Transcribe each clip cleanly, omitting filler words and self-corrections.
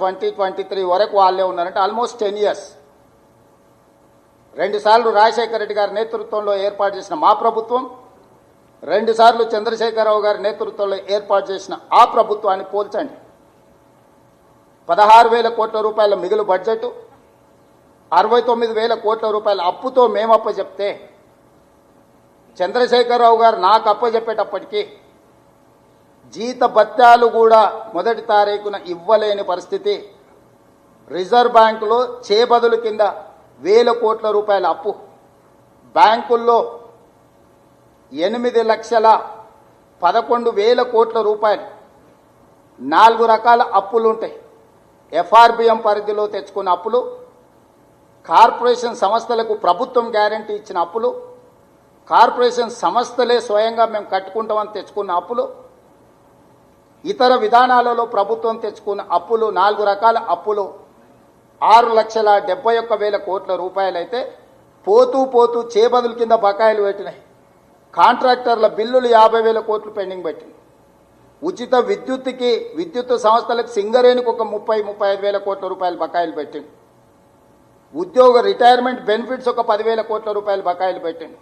2023 వరకు వాళ్ళే ఉన్నారంటే ఆల్మోస్ట్ 10 years. 2 సార్లు రాజశేఖర రెడ్డి గారి నేతృత్వంలో ఏర్పాటు చేసిన మా ప్రభుత్వం, 2 సార్లు చంద్రశేఖరరావు గారి నేతృత్వంలో ఏర్పాటు చేసిన ఆ ప్రభుత్వాన్ని పోల్చండి. 16,000 కోట్ల రూపాయల మిగులు బడ్జెట్, 69,000 కోట్ల రూపాయల అప్పుతో మేము అప్పచెప్తే చంద్రశేఖరరావు గారు నాకు అప్పచెప్పేటప్పటికీ జీత భత్యాలు కూడా మొదటి తారీఖున ఇవ్వలేని పరిస్థితి. రిజర్వ్ బ్యాంకులో చేబదులు కింద 1,000 కోట్ల రూపాయల అప్పు, బ్యాంకుల్లో 8,11,000 కోట్ల రూపాయలు, 4 రకాల అప్పులుంటాయి. ఎఫ్ఆర్బిఎం పరిధిలో తెచ్చుకున్న అప్పులు, కార్పొరేషన్ సంస్థలకు ప్రభుత్వం గ్యారంటీ ఇచ్చిన అప్పులు, కార్పొరేషన్ సంస్థలే స్వయంగా మేము కట్టుకుంటామని తెచ్చుకున్న అప్పులు, ఇతర విధానాలలో ప్రభుత్వం తెచ్చుకున్న అప్పులు, 4 రకాల అప్పులు 6,71,000 కోట్ల రూపాయలైతే పోతూ పోతూ చేబదుల కింద బకాయిలు పెట్టినాయి. కాంట్రాక్టర్ల బిల్లులు 50,000 కోట్లు పెండింగ్ పెట్టింది. ఉచిత విద్యుత్తుకి విద్యుత్ సంస్థలకు సింగరేణికి ఒక 30,000-35,000 కోట్ల రూపాయలు బకాయిలు పెట్టింది. ఉద్యోగ రిటైర్మెంట్ బెనిఫిట్స్ ఒక 10,000 కోట్ల రూపాయలు బకాయిలు పెట్టింది.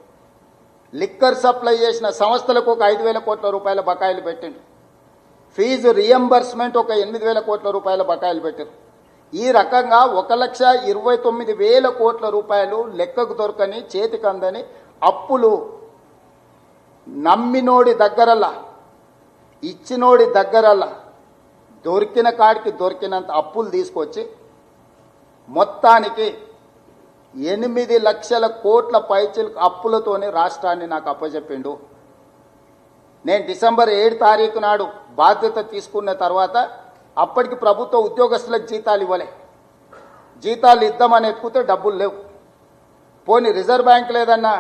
లిక్కర్ సప్లై చేసిన సంస్థలకు ఒక 5,000 కోట్ల రూపాయల బకాయిలు పెట్టింది. ఫీజు రియంబర్స్మెంట్ ఒక 8,000 కోట్ల రూపాయల బకాయిలు పెట్టారు. ఈ రకంగా 1,29,000 కోట్ల రూపాయలు లెక్కకు దొరకని, చేతికి అందని అప్పులు నమ్మినోడి దగ్గరల్లా, ఇచ్చినోడి దగ్గరల్లా దొరికిన కాడికి దొరికినంత అప్పులు తీసుకొచ్చి మొత్తానికి 8 లక్షల కోట్ల పైచిలకు అప్పులతోనే రాష్ట్రాన్ని నాకు అప్పచెప్పిండు. నేను డిసెంబర్ 7 తారీఖు నాడు బాధ్యత తీసుకున్న తర్వాత అప్పటికి ప్రభుత్వ ఉద్యోగస్తులకు జీతాలు ఇవ్వలే. జీతాలు ఇద్దామని ఎత్తుకుతే డబ్బులు లేవు. పోనీ రిజర్వ్ బ్యాంక్ లేదన్నా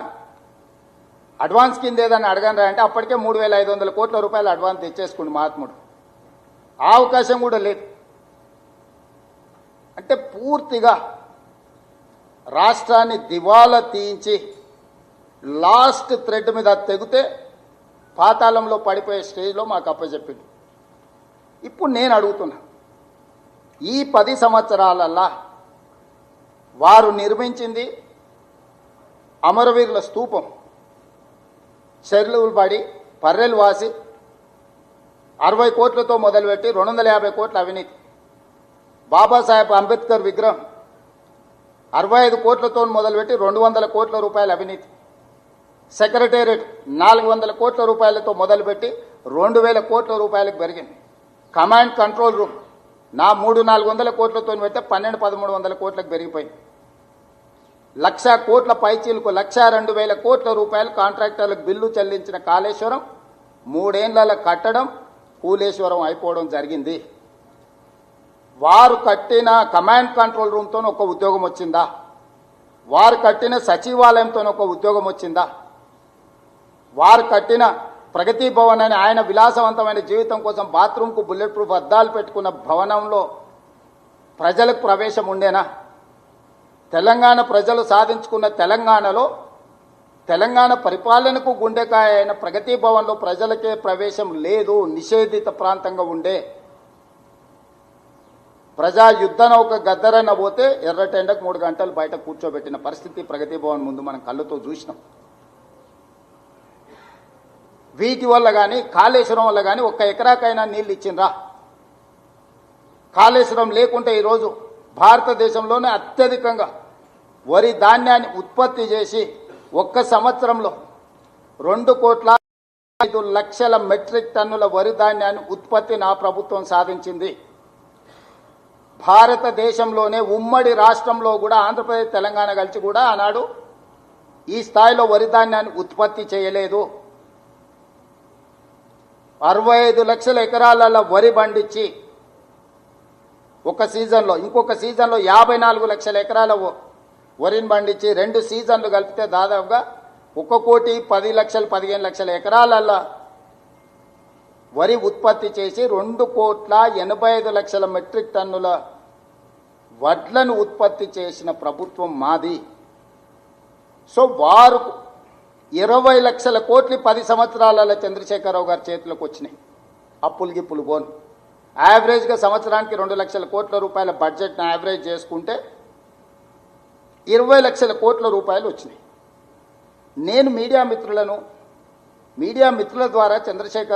అడ్వాన్స్ కింద ఏదన్నా అడగనరా అంటే అప్పటికే 3,500 కోట్ల రూపాయలు అడ్వాన్స్ తెచ్చేసుకుండు మహాత్ముడు. ఆ అవకాశం కూడా లేదు. అంటే పూర్తిగా రాష్ట్రాన్ని దివాలా తీయించి లాస్ట్ థ్రెడ్ మీద తెగితే పాతాళంలో పడిపోయే స్టేజ్లో మాకు అప్పచెప్పింది. ఇప్పుడు నేను అడుగుతున్నా, ఈ 10 సంవత్సరాలల్లా వారు నిర్మించింది అమరవీరుల స్తూపం, చెర్లులు పడి పర్రెలు వాసి 60 కోట్లతో మొదలుపెట్టి 250 కోట్ల అవినీతి. బాబాసాహెబ్ అంబేద్కర్ విగ్రహం 65 కోట్లతో మొదలుపెట్టి 200 కోట్ల రూపాయల అవినీతి. సెక్రటేరియట్ 400 కోట్ల రూపాయలతో మొదలుపెట్టి 2,000 కోట్ల రూపాయలకు పెరిగింది. కమాండ్ కంట్రోల్ రూమ్ నా 300-400 కోట్లతో పెడితే 1,200-1,300 కోట్లకు పెరిగిపోయింది. 1,00,000 కోట్ల పైచీలకు 1,02,000 కోట్ల రూపాయలు కాంట్రాక్టర్లకు బిల్లు చెల్లించిన కాళేశ్వరం 3 ఏళ్ల కట్టడం కూలేశ్వరం అయిపోవడం జరిగింది. వారు కట్టిన కమాండ్ కంట్రోల్ రూమ్తో ఒక ఉద్యోగం వచ్చిందా? వారు కట్టిన సచివాలయంతో ఒక ఉద్యోగం వచ్చిందా? వారు కట్టిన ప్రగతి భవన్ అని ఆయన విలాసవంతమైన జీవితం కోసం బాత్రూంకు బుల్లెట్ ప్రూఫ్ అద్దాలు పెట్టుకున్న భవనంలో ప్రజలకు ప్రవేశం ఉండేనా? తెలంగాణ ప్రజలు సాధించుకున్న తెలంగాణలో తెలంగాణ పరిపాలనకు గుండెకాయ అయిన ప్రగతి భవన్లో ప్రజలకే ప్రవేశం లేదు, నిషేధిత ప్రాంతంగా ఉండే. ప్రజా యుద్ధ నౌక గద్దరన్న పోతే ఎర్రటెండకు 3 గంటలు బయట కూర్చోబెట్టిన పరిస్థితి ప్రగతి భవన్ ముందు మనం కళ్ళతో చూసినాం. వీటి వల్ల కానీ కాళేశ్వరం వల్ల కానీ 1 ఎకరాకైనా నీళ్ళు ఇచ్చిండ్రా? కాళేశ్వరం లేకుంటే ఈరోజు భారతదేశంలోనే అత్యధికంగా వరి ధాన్యాన్ని ఉత్పత్తి చేసి 1 సంవత్సరంలో 2,05,00,000 మెట్రిక్ టన్నుల వరి ధాన్యాన్ని ఉత్పత్తి నా ప్రభుత్వం సాధించింది. భారతదేశంలోనే ఉమ్మడి రాష్ట్రంలో కూడా ఆంధ్రప్రదేశ్ తెలంగాణ కలిసి కూడా ఆనాడు ఈ స్థాయిలో వరి ధాన్యాన్ని ఉత్పత్తి చేయలేదు. 65 లక్షల ఎకరాలలో వరి పండించి ఒక సీజన్లో, ఇంకొక సీజన్లో 54 లక్షల ఎకరాల వరిని పండించి 2 సీజన్లు కలిపితే దాదాపుగా 1,10,00,000 15 లక్షల ఎకరాలలో వరి ఉత్పత్తి చేసి 2,85,00,000 మెట్రిక్ టన్నుల వడ్లను ఉత్పత్తి చేసిన ప్రభుత్వం మాది. సో వారు 20 లక్షల కోట్లు 10 సంవత్సరాలలో చంద్రశేఖరరావు గారి చేతిలోకి వచ్చినాయి. అప్పులు గిప్పులు పోను. యావరేజ్గా సంవత్సరానికి 2 లక్షల కోట్ల రూపాయల బడ్జెట్ను యావరేజ్ చేసుకుంటే 20 లక్షల కోట్ల రూపాయలు వచ్చినాయి. నేను మీడియా మిత్రుల ద్వారా చంద్రశేఖర్